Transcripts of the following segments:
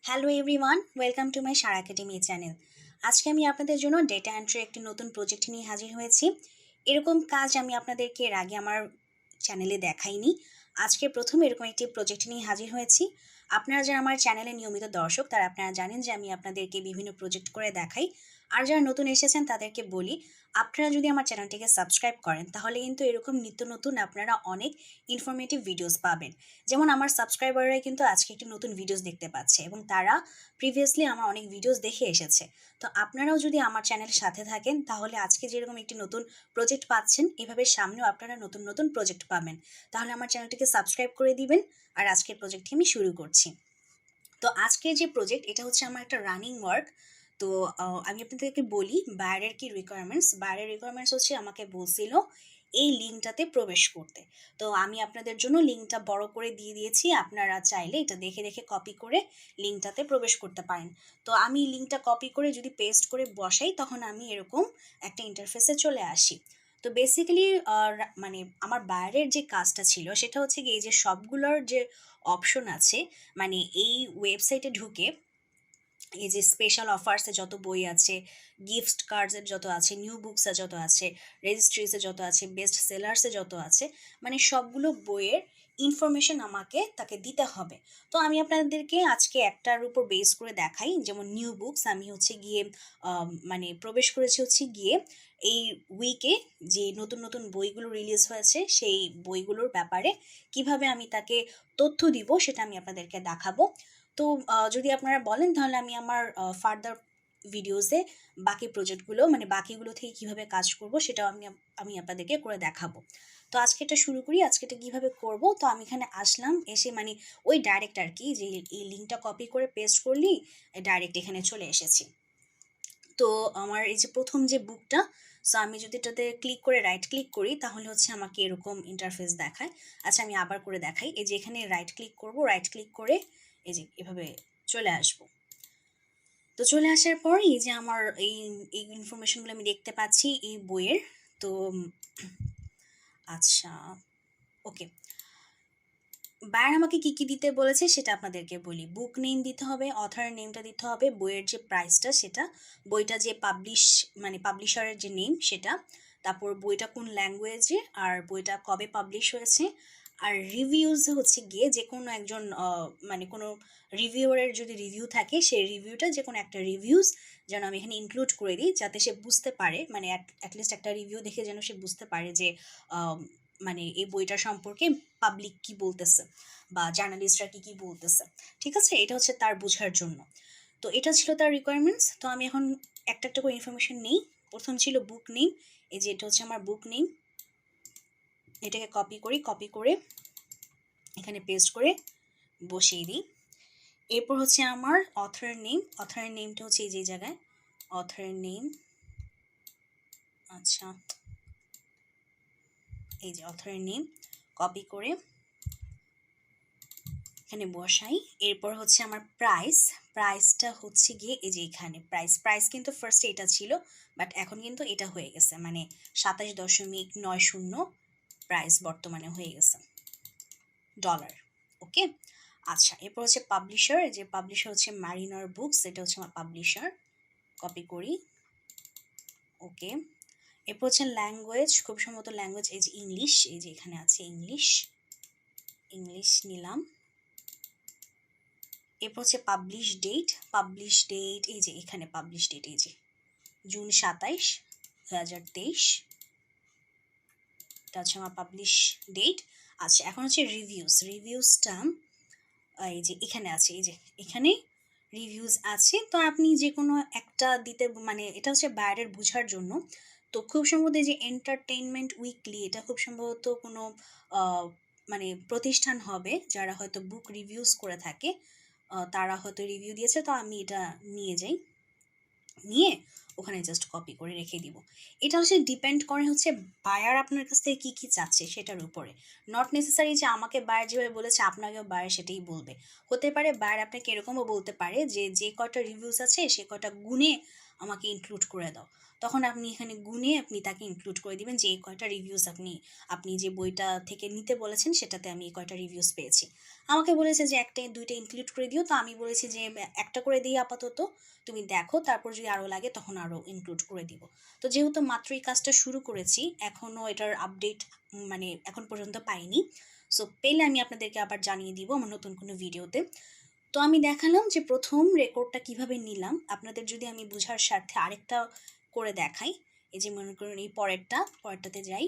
Hello everyone, welcome to my Sara academy channel. আজকে আমি আপনাদের জন্য ডেটা এন্ট্রি একটি নতুন প্রজেক্ট নিয়ে হাজির হয়েছি। এরকম কাজ আমি আপনাদেরকে এর আগে আমার চ্যানেলে দেখাইনি। আজকে প্রথম এরকম একটি প্রজেক্ট নিয়ে হাজির হয়েছি। আপনারা যারা আমার চ্যানেলে নিয়মিত দর্শক তারা আপনারা জানেন যে আমি আপনাদেরকে বিভিন্ন প্রজেক্ট করে দেখাই। আর যারা নতুন এসেছেন তাদেরকে বলি, আপনারা যদি আমার চ্যানেলটিকে সাবস্ক্রাইব করেন তাহলে কিন্তু এরকম নিত্য নতুন আপনারা অনেক ইনফরমেটিভ ভিডিওস পাবেন। যেমন আমার সাবস্ক্রাইবাররাই কিন্তু আজকে একটি নতুন ভিডিওস দেখতে পাচ্ছে এবং তারা প্রিভিয়াসলি আমার অনেক ভিডিওস দেখে এসেছে। তো আপনারাও যদি আমার চ্যানেলের সাথে থাকেন তাহলে আজকে যেরকম একটি নতুন প্রজেক্ট পাচ্ছেন, এভাবে সামনেও আপনারা নতুন নতুন প্রজেক্ট পাবেন। তাহলে আমার চ্যানেলটিকে সাবস্ক্রাইব করে দিবেন। আর আজকের প্রজেক্টটি আমি শুরু করছি। তো আজকের যে প্রজেক্ট, এটা হচ্ছে আমার একটা রানিং ওয়ার্ক। তো আমি আপনাদেরকে বলি বাইরের কি রিকোয়ারমেন্টস। বাইরের রিকোয়ারমেন্টস হচ্ছে আমাকে বলছিল এই লিঙ্কটাতে প্রবেশ করতে। তো আমি আপনাদের জন্য লিঙ্কটা বড় করে দিয়ে দিয়েছি, আপনারা চাইলে এটা দেখে দেখে কপি করে লিঙ্কটাতে প্রবেশ করতে পারেন। তো আমি লিঙ্কটা কপি করে যদি পেস্ট করে বসাই তখন আমি এরকম একটা ইন্টারফেসে চলে আসি। তো বেসিক্যালি মানে আমার বাইরের যে কাজটা ছিল সেটা হচ্ছে কি, এই যে সবগুলোর যে অপশন আছে, মানে এই ওয়েবসাইটে ঢুকে এই যে স্পেশাল অফার্সে যত বই আছে, গিফট কার্ডসের যত আছে, নিউ বুকসে যত আছে, রেজিস্ট্রিসে যত আছে, বেস্ট সেলার্সে যত আছে, মানে সবগুলো বইয়ের ইনফরমেশন আমাকে তাকে দিতে হবে। তো আমি আপনাদেরকে আজকে একটার উপর বেস করে দেখাই। যেমন নিউ বুকস, আমি হচ্ছে গিয়ে মানে প্রবেশ করেছি হচ্ছে গিয়ে এই উইকে যে নতুন নতুন বইগুলো রিলিজ হয়েছে সেই বইগুলোর ব্যাপারে কিভাবে আমি তাকে তথ্য দিব সেটা আমি আপনাদেরকে দেখাবো। তো যদি আপনারা বলেন তাহলে আমি আমার ফার্দার ভিডিওসে বাকি প্রজেক্টগুলো, মানে বাকিগুলো থেকে কিভাবে কাজ করব সেটাও আমি আপনাদেরকে করে দেখাবো। তো আজকে এটা শুরু করি। আজকে এটা কীভাবে করব, তো আমি এখানে আসলাম, এসে মানে ওই ডাইরেক্ট আর কি, যে এই লিঙ্কটা কপি করে পেস্ট করলি ডাইরেক্ট এখানে চলে এসেছি। তো আমার এই যে প্রথম যে বুকটা, সো আমি যদি এটাতে ক্লিক করে রাইট ক্লিক করি তাহলে হচ্ছে আমাকে এরকম ইন্টারফেস দেখায়। আচ্ছা আমি আবার করে দেখাই। এই যে এখানে রাইট ক্লিক করব, রাইট ক্লিক করে এই যে এভাবে চলে আসব। তো চলে আসার পর এই যে আমার এই এই ইনফরমেশনগুলো আমি দেখতে পাচ্ছি এই বইয়ের। তো আচ্ছা, ওকে, বায়ার আমাকে কি কি দিতে বলেছে সেটা আপনাদেরকে বলি। বুক নেম দিতে হবে, অথর নেমটা দিতে হবে, বইয়ের যে প্রাইসটা সেটা, বইটা যে মানে পাবলিশারের যে নেম সেটা, তারপর বইটা কোন ল্যাঙ্গুয়েজে, আর বইটা কবে পাবলিশ হয়েছে, আর রিভিউজ হচ্ছে গিয়ে যে কোনো একজন মানে কোনো রিভিউয়ারের যদি রিভিউ থাকে সেই রিভিউটা যে কোনো একটা রিভিউজ যেন আমি এখানে ইনক্লুড করে দিই, যাতে সে বুঝতে পারে, মানে অ্যাটলিস্ট একটা রিভিউ দেখে যেন সে বুঝতে পারে যে মানে এই বইটা সম্পর্কে পাবলিক কি বলতেছে বা জার্নালিস্টরা কি কি বলতেছে। ঠিক আছে, এটা হচ্ছে তার বোঝার জন্য। তো এটা ছিল তার রিকোয়ারমেন্টস। তো আমি এখন একটা একটা করে ইনফরমেশন নেই। প্রথম ছিল বুক নেম। এই যে এটা হচ্ছে আমার বুক নেম, এটাকে কপি করি, কপি করে এখানে পেস্ট করে বসিয়ে দিই। এরপর হচ্ছে আমার অথরের নেম, অথরের নেমটা হচ্ছে এই যে জায়গায় অথরের নেম। আচ্ছা, এই যে অথরের নেম কপি করে এখানে বসাই। এরপর হচ্ছে আমার প্রাইস, প্রাইসটা হচ্ছে গিয়ে এই যে এখানে প্রাইস কিন্তু ফার্স্টে এটা ছিল, বাট এখন কিন্তু এটা হয়ে গেছে, মানে 27.90 প্রাইস বর্তমানে হয়ে গেছে ডলার। ওকে, আচ্ছা, এরপর হচ্ছে পাবলিশার। যে পাবলিশার হচ্ছে মারিনার বুকস, এটা হচ্ছে আমার পাবলিশার, কপি করি। ওকে, এরপর হচ্ছে ল্যাঙ্গুয়েজ, খুব সম্ভবত ল্যাঙ্গুয়েজ এই যে ইংলিশ, এই যে এখানে আছে ইংলিশ, ইংলিশ নিলাম। এরপর হচ্ছে পাবলিশ ডেট, এই যে এখানে পাবলিশ ডেট এই যে জুন 27, 2023, এটা হচ্ছে আমার পাবলিশ ডেট। আচ্ছা, এখন হচ্ছে রিভিউজটা এই যে এখানে আছে, এই যে এখানে রিভিউজ আছে। তো আপনি যে কোনো একটা দিতে, মানে এটা হচ্ছে বাইরের বোঝার জন্য। তো খুব সম্ভবত এই যে এন্টারটেইনমেন্ট উইকলি, এটা খুব সম্ভবত কোনো মানে প্রতিষ্ঠান হবে যারা হয়তো বুক রিভিউজ করে থাকে, তারা হয়তো রিভিউ দিয়েছে। তো আমি এটা নিয়ে যাই, নিয়ে ওখানে জাস্ট কপি করে রেখে দিব। এটা হচ্ছে ডিপেন্ড করে হচ্ছে বায়ার আপনার কাছ থেকে কী কী চাচ্ছে সেটার উপরে। নট নেসেসারি যে আমাকে বায়ার যেভাবে বলেছে আপনাকেও বায়ার সেটাই বলবে। হতে পারে বায়ার আপনাকে এরকমও বলতে পারে যে যে কটা রিভিউস আছে সে কটা গুণে আমাকে ইনক্লুড করে দাও। তখন আপনি এখানে গুনে আপনি তাকে ইনক্লুড করে দিবেন যে এই কয়টা রিভিউজ আপনি যে বইটা থেকে নিতে বলেছেন সেটাতে আমি এই কয়টা রিভিউজ পেয়েছি। আমাকে বলেছে যে একটা দুইটা ইনক্লুড করে দিও, তো আমি বলেছি যে একটা করে দিই আপাতত, তুমি দেখো, তারপর যদি আরও লাগে তখন আরও ইনক্লুড করে দিব। তো যেহেতু মাত্র এই কাজটা শুরু করেছি, এখনও এটার আপডেট মানে এখন পর্যন্ত পাইনি। সো পেলে আমি আপনাদেরকে আবার জানিয়ে দিব আমার নতুন কোনো ভিডিওতে। তো আমি দেখালাম যে প্রথম রেকর্ডটা কিভাবে নিলাম। আপনাদের যদি আমি বোঝার স্বার্থে আরেকটা করে দেখাই, এই যে মনে করুন এই পরেরটাতে যাই,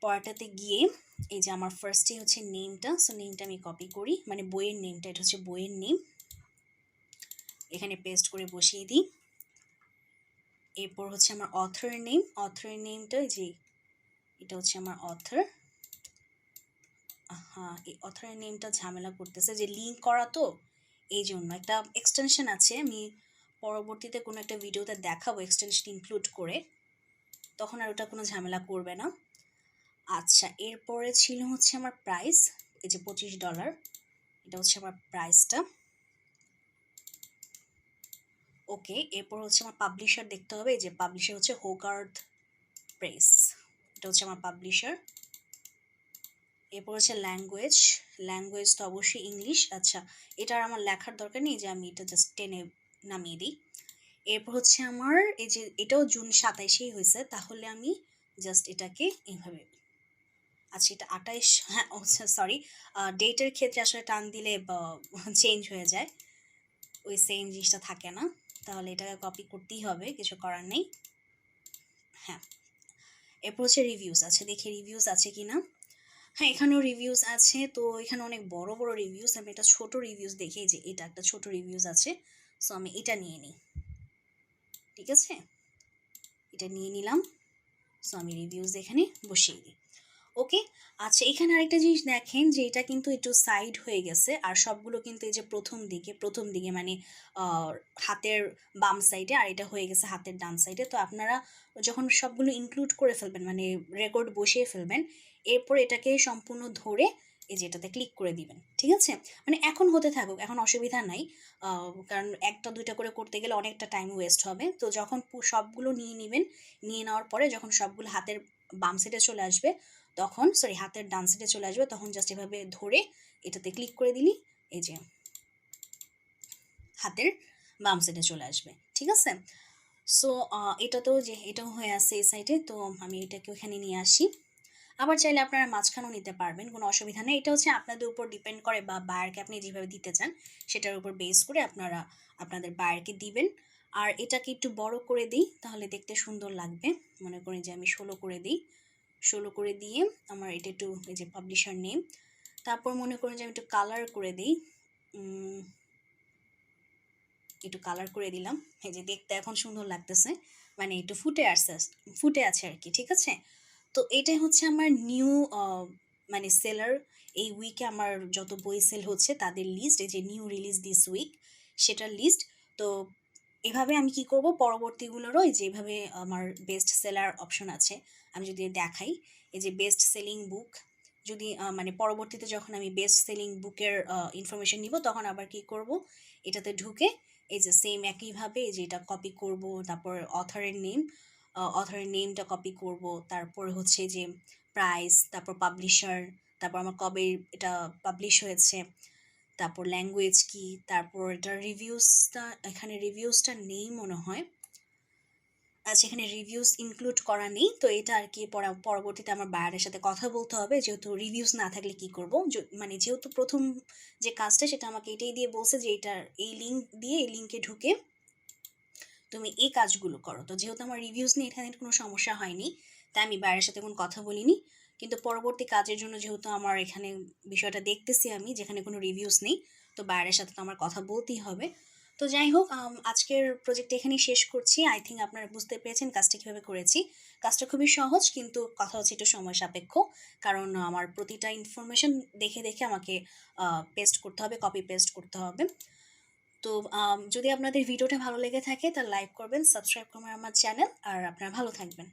পরেরটাতে গিয়ে এই যে আমার ফার্স্টে হচ্ছে নেমটা, সো নেমটা আমি কপি করি, মানে বইয়ের নেমটা, এটা হচ্ছে বইয়ের নেম, এখানে পেস্ট করে বসিয়ে দিই। এরপর হচ্ছে আমার অথরের নেমটা, যে এটা হচ্ছে আমার অথর। হ্যাঁ, এই অথরের নেমটা ঝামেলা করতেছে, যে লিঙ্ক করা তো এই জন্য একটা এক্সটেনশন আছে, আমি পরবর্তীতে কোনো একটা ভিডিওতে দেখাবো এক্সটেনশন ইনক্লুড করে, তখন আর ওটা কোনো ঝামেলা করবে না। আচ্ছা, এরপরে ছিল হচ্ছে আমার প্রাইস, এই যে $25, এটা হচ্ছে আমার প্রাইসটা। ওকে, এরপর হচ্ছে আমার পাবলিশার দেখতে হবে, এই যে পাবলিশার হচ্ছে হোগার্থ প্রেস, এটা হচ্ছে আমার পাবলিশার। এরপর হচ্ছে ল্যাঙ্গুয়েজ তো অবশ্যই ইংলিশ। আচ্ছা, এটা আর আমার লেখার দরকার নেই, যে আমি এটা জাস্ট টেনে নামিয়ে দিই। এরপর হচ্ছে আমার এই যে এটাও জুন 27-এই হয়েছে, তাহলে আমি জাস্ট এটাকে এইভাবে, আচ্ছা এটা 28, হ্যাঁ সরি, ডেটের ক্ষেত্রে আসলে টান দিলে চেঞ্জ হয়ে যায়, ওই সেম জিনিসটা থাকে না, তাহলে এটাকে কপি করতেই হবে, কিছু করার নেই। হ্যাঁ, এরপর হচ্ছে রিভিউজ আছে, দেখি রিভিউজ আছে কি না। হ্যাঁ, এখানেও রিভিউজ আছে, তো এখানে অনেক বড় বড় রিভিউজ, আমি এটা ছোট রিভিউজ দেখি, যে এটা একটা ছোট রিভিউজ আছে, সো আমি এটা নিয়ে নিই, ঠিক আছে, এটা নিয়ে নিলাম। সো আমি রিভিউজ এখানে বসিয়ে দিই। ওকে, আচ্ছা এখানে আরেকটা জিনিস দেখেন, যে এটা কিন্তু একটু সাইড হয়ে গেছে, আর সবগুলো কিন্তু এই যে প্রথম দিকে মানে হাতের বাম সাইডে, আর এটা হয়ে গেছে হাতের ডান সাইডে। তো আপনারা যখন সবগুলো ইনক্লুড করে ফেলবেন, মানে রেকর্ড বসিয়ে ফেলবেন, এরপর এটাকে সম্পূর্ণ ধরে এই যে এটাতে ক্লিক করে দিবেন, ঠিক আছে। মানে এখন হতে থাকুক, এখন অসুবিধা নাই, কারণ একটা দুইটা করে করতে গেলে অনেকটা টাইম ওয়েস্ট হবে। তো যখন সবগুলো নিয়ে নেবেন, নিয়ে নেওয়ার পরে যখন সবগুলো হাতের বাম সাইডে চলে আসবে, তখন হাতের ডান সাইডে চলে আসবে, তখন জাস্ট এভাবে ধরে এটাতে ক্লিক করে দিলি, এই যে হাতের বাম সাইডে চলে আসবে, ঠিক আছে। সো এটাও হয়ে আছে এই সাইডে, তো আমি এটাকে ওখানে নিয়ে আসি। আবার চাইলে আপনারা মাঝখানেও নিতে পারবেন, কোনো অসুবিধা নেই, এটা হচ্ছে আপনাদের উপর ডিপেন্ড করে, বা বায়ারকে আপনি যেভাবে দিতে চান সেটার উপর বেস করে আপনারা আপনাদের বায়ারকে দিবেন। আর এটাকে একটু বড় করে দিই, তাহলে দেখতে সুন্দর লাগবে। মনে করেন যে আমি 16 করে দিই, 16 করে দিয়ে আমার এটা একটু, এই যে পাবলিশার নেম, তারপর মনে করেন যে আমি একটু কালার করে দিই, একটু কালার করে দিলাম, এই যে দেখতে এখন সুন্দর লাগতেছে, মানে একটু ফুটে আছে আর কি, ঠিক আছে। তো এটাই হচ্ছে আমার নিউ মানে সেলার, এই উইকে আমার যত বই সেল হচ্ছে তাদের লিস্ট, এই যে নিউ রিলিজ দিস উইক সেটার লিস্ট। তো এভাবে আমি কি করব, পরবর্তীগুলোরও এই যে এভাবে আমার বেস্ট সেলার অপশন আছে, আমি যদি দেখাই, এই যে বেস্ট সেলিং বুক, যদি মানে পরবর্তীতে যখন আমি বেস্ট সেলিং বুকের ইনফরমেশন নিব, তখন আবার কি করব, এটাতে ঢুকে এই যে সেম একইভাবে এই যে এটা কপি করব, তারপর অথরের নেমটা কপি করব, তারপর হচ্ছে যে প্রাইস, তারপর পাবলিশার, তারপর আমার কবে এটা পাবলিশ হয়েছে, তারপর ল্যাঙ্গুয়েজ কি, তারপর এটা এখানে রিভিউসটা নেই মনে হয়, আচ্ছা এখানে রিভিউস ইনক্লুড করা নেই, তো এটা আর কি পরবর্তীতে আমার বায়ারের সাথে কথা বলতে হবে, যেহেতু রিভিউস না থাকলে কি করব, মানে যেহেতু প্রথম যে কাজটা সেটা আমাকে এটাই দিয়ে বলছে যে এটার এই লিঙ্ক দিয়ে, এই লিঙ্কে ঢুকে তুমি এই কাজগুলো করো। তো যেহেতু আমার রিভিউস নিয়ে এখানে কোনো সমস্যা হয়নি, তাই আমি বায়ারের সাথে কোনো কথা বলিনি, কিন্তু পরবর্তী কাজের জন্য যেহেতু আমার এখানে বিষয়টা দেখতেছি আমি, যেখানে কোনো রিভিউস নেই, তো বায়ারের সাথে তো আমার কথা বলতেই হবে। তো যাই হোক, আজকের প্রজেক্ট এখানেই শেষ করছি। আই থিঙ্ক আপনারা বুঝতে পেরেছেন কাজটা কীভাবে করেছি। কাজটা খুবই সহজ, কিন্তু কথা হচ্ছে একটু সময় সাপেক্ষ, কারণ আমার প্রতিটা ইনফরমেশন দেখে দেখে আমাকে কপি পেস্ট করতে হবে। তো যদি আপনাদের ভিডিওটা ভালো লেগে থাকে, তাহলে লাইক করবেন, সাবস্ক্রাইব করবেন আমার চ্যানেল, আর আপনারা ভালো থাকবেন।